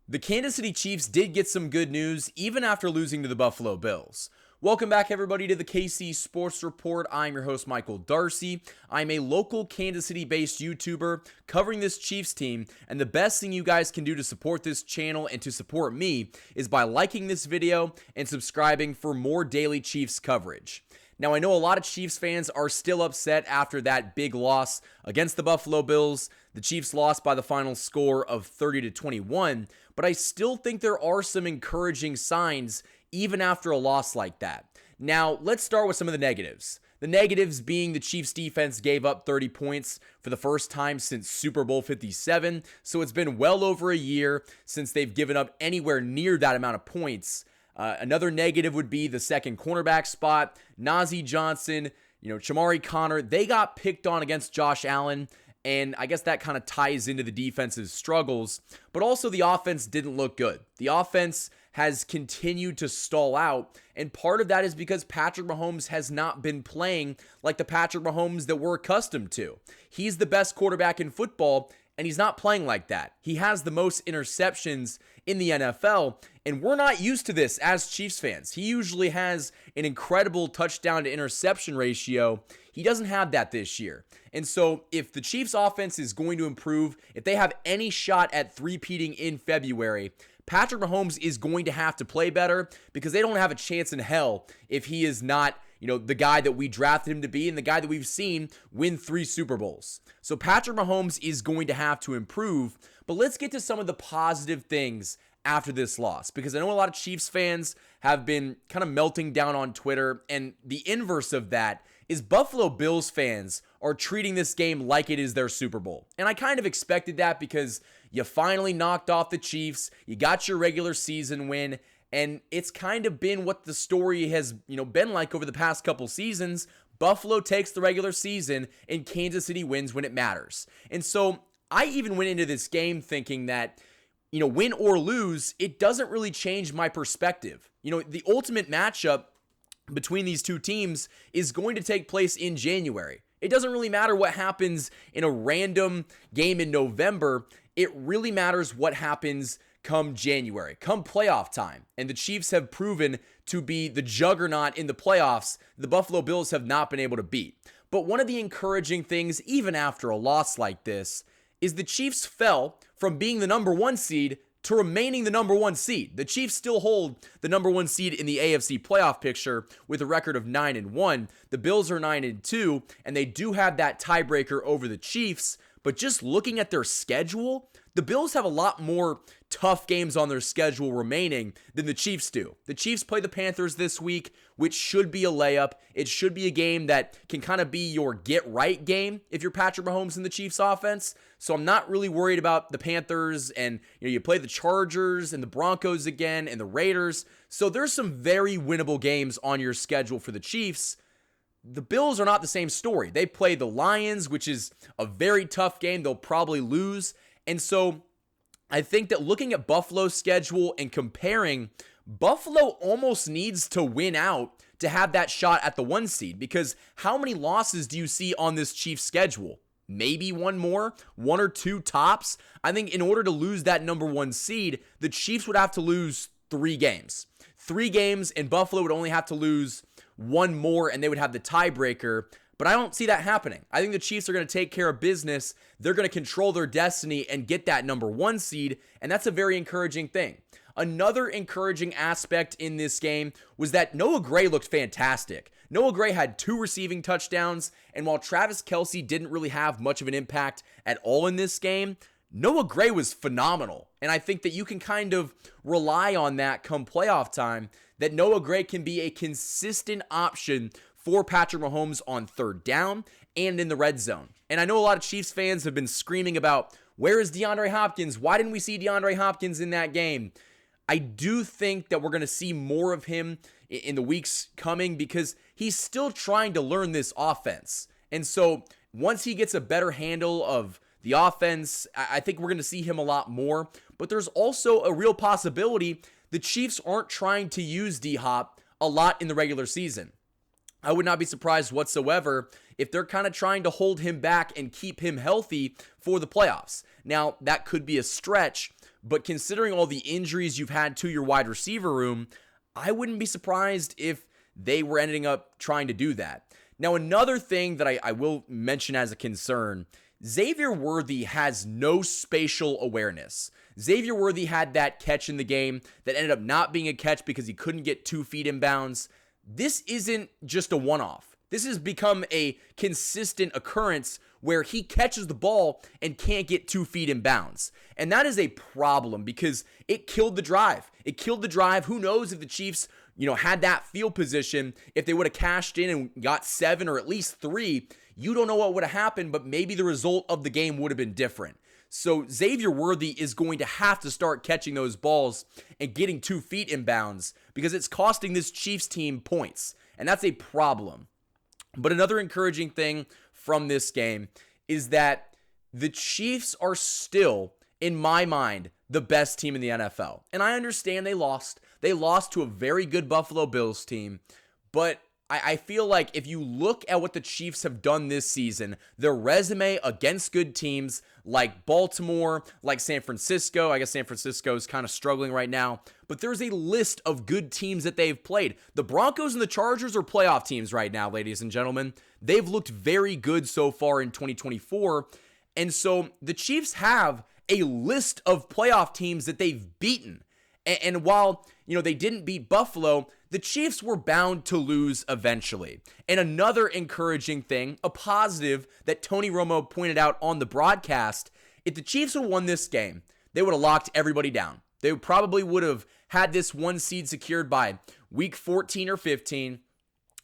The Kansas City Chiefs did get some good news even after losing to the Buffalo Bills. Welcome back, everybody, to the KC Sports Report. I'm your host, Michael Darcy. I'm a local Kansas City-based YouTuber covering this Chiefs team, and the best thing you guys can do to support this channel and to support me is by liking this video and subscribing for more daily Chiefs coverage. Now, I know a lot of Chiefs fans are still upset after that big loss against the Buffalo Bills. The Chiefs lost by the final score of 30-21, but I still think there are some encouraging signs even after a loss like that. Now, let's start with some of the negatives. The negatives being the Chiefs defense gave up 30 points for the first time since Super Bowl 57, so it's been well over a year since they've given up anywhere near that amount of points. Another negative would be the second cornerback spot. Najee Johnson, Chamari Connor, they got picked on against Josh Allen, and I guess that kind of ties into the defense's struggles. But also the offense didn't look good. The offense has continued to stall out, and part of that is because Patrick Mahomes has not been playing like the Patrick Mahomes that we're accustomed to. He's the best quarterback in football, and he's not playing like that. He has the most interceptions in the NFL, and we're not used to this as Chiefs fans. He usually has an incredible touchdown to interception ratio. He doesn't have that this year. And so if the Chiefs offense is going to improve, if they have any shot at three-peating in February, Patrick Mahomes is going to have to play better because they don't have a chance in hell if he is not the guy that we drafted him to be and the guy that we've seen win 3 Super Bowls. So Patrick Mahomes is going to have to improve, but let's get to some of the positive things after this loss, because I know a lot of Chiefs fans have been kind of melting down on Twitter, and the inverse of that is Buffalo Bills fans are treating this game like it is their Super Bowl. And I kind of expected that because you finally knocked off the Chiefs, you got your regular season win, and it's kind of been what the story has, been like over the past couple seasons. Buffalo takes the regular season and Kansas City wins when it matters. And so I even went into this game thinking that, win or lose, it doesn't really change my perspective. The ultimate matchup between these two teams is going to take place in January. It doesn't really matter what happens in a random game in November. It really matters what happens come January, come playoff time. And the Chiefs have proven to be the juggernaut in the playoffs the Buffalo Bills have not been able to beat. But one of the encouraging things, even after a loss like this, is the Chiefs fell from being the number 1 seed to remaining the number 1 seed. The Chiefs still hold the number 1 seed in the AFC playoff picture with a record of 9-1. The Bills are 9-2, and they do have that tiebreaker over the Chiefs. But just looking at their schedule, the Bills have a lot more tough games on their schedule remaining than the Chiefs do. The Chiefs play the Panthers this week, which should be a layup. It should be a game that can kind of be your get-right game if you're Patrick Mahomes and the Chiefs offense. So I'm not really worried about the Panthers, and you play the Chargers and the Broncos again and the Raiders. So there's some very winnable games on your schedule for the Chiefs. The Bills are not the same story. They play the Lions, which is a very tough game. They'll probably lose. And so I think that looking at Buffalo's schedule and comparing, Buffalo almost needs to win out to have that shot at the 1 seed, because how many losses do you see on this Chiefs schedule? Maybe one more, 1 or 2 tops. I think in order to lose that number 1 seed, the Chiefs would have to lose 3 games. 3 games, and Buffalo would only have to lose 1 more, and they would have the tiebreaker. But I don't see that happening. I think the Chiefs are going to take care of business. They're going to control their destiny and get that number 1 seed, and that's a very encouraging thing. Another encouraging aspect in this game was that Noah Gray looked fantastic. Noah Gray had 2 receiving touchdowns, and while Travis Kelce didn't really have much of an impact at all in this game, Noah Gray was phenomenal. And I think that you can kind of rely on that come playoff time, that Noah Gray can be a consistent option for Patrick Mahomes on 3rd down and in the red zone. And I know a lot of Chiefs fans have been screaming about, where is DeAndre Hopkins? Why didn't we see DeAndre Hopkins in that game? I do think that we're going to see more of him in the weeks coming because he's still trying to learn this offense. And so once he gets a better handle of the offense, I think we're going to see him a lot more. But there's also a real possibility the Chiefs aren't trying to use D-Hop a lot in the regular season. I would not be surprised whatsoever if they're kind of trying to hold him back and keep him healthy for the playoffs. Now, that could be a stretch, But considering all the injuries you've had to your wide receiver room, I wouldn't be surprised if they were ending up trying to do that. Now, another thing that I will mention as a concern, Xavier Worthy has no spatial awareness. Xavier Worthy had that catch in the game that ended up not being a catch because he couldn't get 2 feet in bounds. This isn't just a one-off. This has become a consistent occurrence where he catches the ball and can't get 2 feet in bounds. And that is a problem because it killed the drive. It killed the drive. Who knows if the Chiefs, had that field position, if they would have cashed in and got 7 or at least 3, you don't know what would have happened, but maybe the result of the game would have been different. So Xavier Worthy is going to have to start catching those balls and getting 2 feet in bounds because it's costing this Chiefs team points, and that's a problem. But another encouraging thing from this game is that the Chiefs are still, in my mind, the best team in the NFL. And I understand they lost. They lost to a very good Buffalo Bills team. But I feel like if you look at what the Chiefs have done this season, their resume against good teams like Baltimore, like San Francisco, I guess San Francisco is kind of struggling right now, but there's a list of good teams that they've played. The Broncos and the Chargers are playoff teams right now, ladies and gentlemen. They've looked very good so far in 2024, and so the Chiefs have a list of playoff teams that they've beaten. And while, they didn't beat Buffalo, the Chiefs were bound to lose eventually. And another encouraging thing, a positive that Tony Romo pointed out on the broadcast, if the Chiefs had won this game, they would have locked everybody down. They probably would have had this 1 seed secured by week 14 or 15.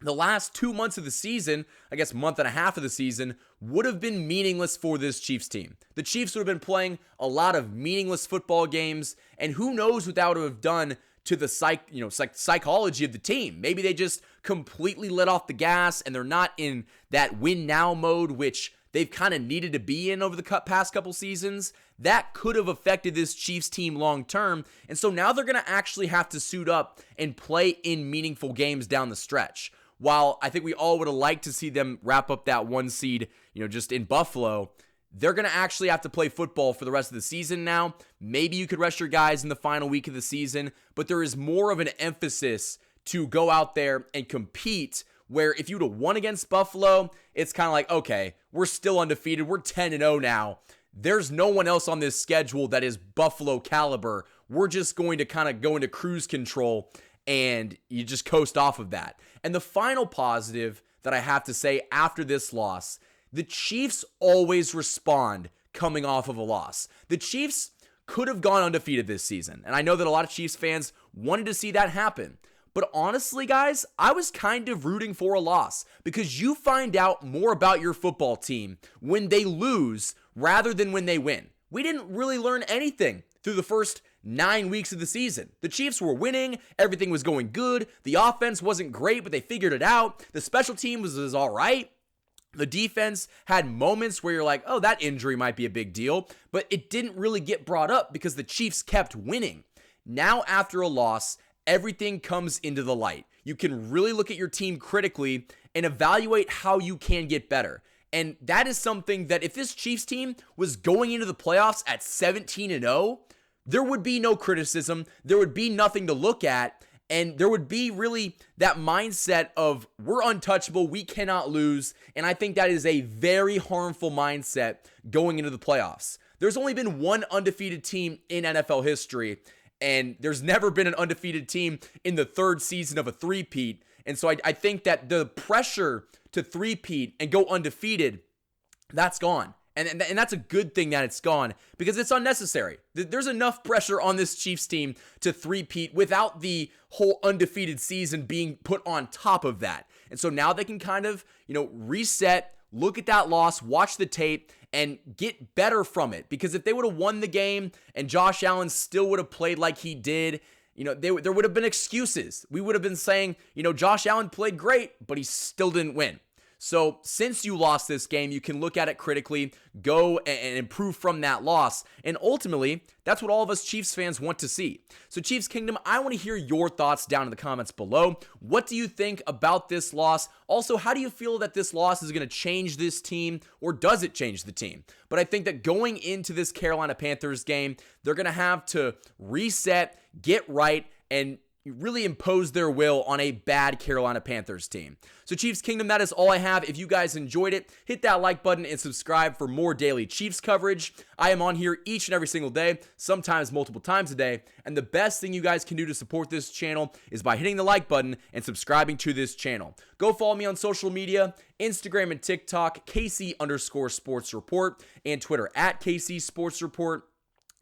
The last 2 months of the season, I guess month and a half of the season, would have been meaningless for this Chiefs team. The Chiefs would have been playing a lot of meaningless football games, and who knows what that would have done to the psychology of the team. Maybe they just completely let off the gas and they're not in that win now mode, which they've kind of needed to be in over the past couple seasons. That could have affected this Chiefs team long term. And so now they're going to actually have to suit up and play in meaningful games down the stretch. While I think we all would have liked to see them wrap up that 1 seed, just in Buffalo, they're going to actually have to play football for the rest of the season now. Maybe you could rest your guys in the final week of the season, but there is more of an emphasis to go out there and compete, where if you would have won against Buffalo, it's kind of like, okay, we're still undefeated. We're 10-0 now. There's no one else on this schedule that is Buffalo caliber. We're just going to kind of go into cruise control and you just coast off of that. And the final positive that I have to say after this loss, the Chiefs always respond coming off of a loss. The Chiefs could have gone undefeated this season, and I know that a lot of Chiefs fans wanted to see that happen. But honestly, guys, I was kind of rooting for a loss because you find out more about your football team when they lose rather than when they win. We didn't really learn anything through the first 9 weeks of the season. The Chiefs were winning. Everything was going good. The offense wasn't great, but they figured it out. The special team was all right. The defense had moments where you're like, oh, that injury might be a big deal, but it didn't really get brought up because the Chiefs kept winning. Now, after a loss, everything comes into the light. You can really look at your team critically and evaluate how you can get better. And that is something that if this Chiefs team was going into the playoffs at 17-0, there would be no criticism. There would be nothing to look at. And there would be really that mindset of we're untouchable, we cannot lose. And I think that is a very harmful mindset going into the playoffs. There's only been one undefeated team in NFL history, and there's never been an undefeated team in the 3rd season of a three-peat. And so I think that the pressure to three-peat and go undefeated, that's gone. And that's a good thing that it's gone because it's unnecessary. There's enough pressure on this Chiefs team to three-peat without the whole undefeated season being put on top of that. And so now they can kind of, reset, look at that loss, watch the tape, and get better from it. Because if they would have won the game and Josh Allen still would have played like he did, there would have been excuses. We would have been saying, Josh Allen played great, but he still didn't win. So since you lost this game, you can look at it critically, go and improve from that loss. And ultimately, that's what all of us Chiefs fans want to see. So Chiefs Kingdom, I want to hear your thoughts down in the comments below. What do you think about this loss? Also, how do you feel that this loss is going to change this team, or does it change the team? But I think that going into this Carolina Panthers game, they're going to have to reset, get right, and really impose their will on a bad Carolina Panthers team. So Chiefs Kingdom, that is all I have. If you guys enjoyed it, hit that like button and subscribe for more daily Chiefs coverage. I am on here each and every single day, sometimes multiple times a day, and the best thing you guys can do to support this channel is by hitting the like button and subscribing to this channel. Go follow me on social media, Instagram and TikTok, KC_Sports Report, and Twitter at KC Sports Report.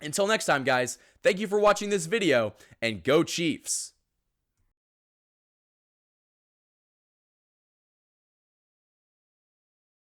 Until next time, guys, thank you for watching this video, and go Chiefs!